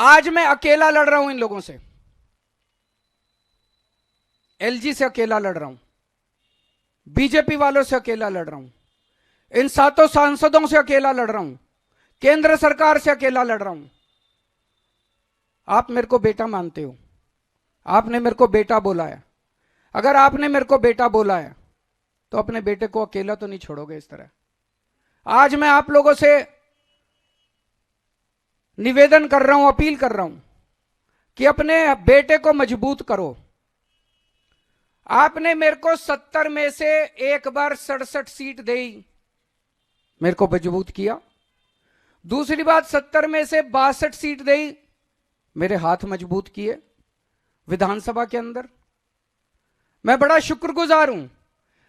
आज मैं अकेला लड़ रहा हूं इन लोगों से, एलजी से अकेला लड़ रहा हूं, बीजेपी वालों से अकेला लड़ रहा हूं, इन 7 सांसदों से अकेला लड़ रहा हूं, केंद्र सरकार से अकेला लड़ रहा हूं। आप मेरे को बेटा मानते हो, आपने मेरे को बेटा बोला है। अगर आपने मेरे को बेटा बोला है तो अपने बेटे को अकेला तो नहीं छोड़ोगे इस तरह। आज मैं आप लोगों से निवेदन कर रहा हूं, अपील कर रहा हूं कि अपने बेटे को मजबूत करो। आपने मेरे को 70 में से एक बार 67 सीट दी, मेरे को मजबूत किया। दूसरी बात, 70 में से 62 सीट दी, मेरे हाथ मजबूत किए विधानसभा के अंदर। मैं बड़ा शुक्रगुजार हूं।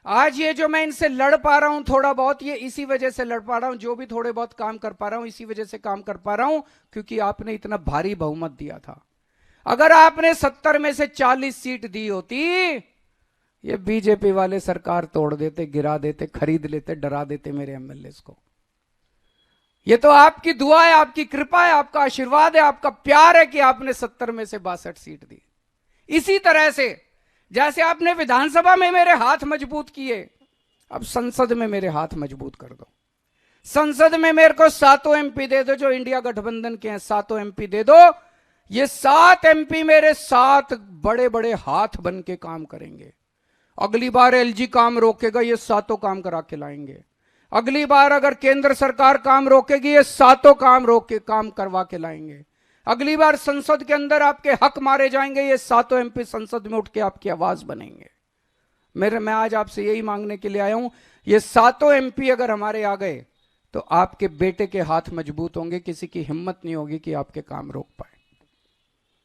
आज ये जो मैं इनसे लड़ पा रहा हूं थोड़ा बहुत, ये इसी वजह से लड़ पा रहा हूं। जो भी थोड़े बहुत काम कर पा रहा हूं इसी वजह से काम कर पा रहा हूं, क्योंकि आपने इतना भारी बहुमत दिया था। अगर आपने 70 में से 40 सीट दी होती, ये बीजेपी वाले सरकार तोड़ देते, गिरा देते, खरीद लेते, डरा देते मेरे एमएलए को। ये तो आपकी दुआ है, आपकी कृपा है, आपका आशीर्वाद है, आपका प्यार है कि आपने 70 में से 62 सीट दी। इसी तरह से जैसे आपने विधानसभा में मेरे हाथ मजबूत किए, अब संसद में मेरे हाथ मजबूत कर दो। संसद में मेरे को 7 एमपी दे दो, जो इंडिया गठबंधन के हैं 7 एमपी दे दो। ये 7 एमपी मेरे 7 बड़े बड़े हाथ बन के काम करेंगे। अगली बार एलजी काम रोकेगा, ये 7 काम करा के लाएंगे। अगली बार अगर केंद्र सरकार काम रोकेगी, ये 7 काम रोक के काम करवा के लाएंगे। अगली बार संसद के अंदर आपके हक मारे जाएंगे, ये 7 एमपी संसद में उठ के आपकी आवाज बनेंगे। मैं आज आपसे यही मांगने के लिए आया हूं, ये 7 एमपी अगर हमारे आ गए तो आपके बेटे के हाथ मजबूत होंगे, किसी की हिम्मत नहीं होगी कि आपके काम रोक पाए।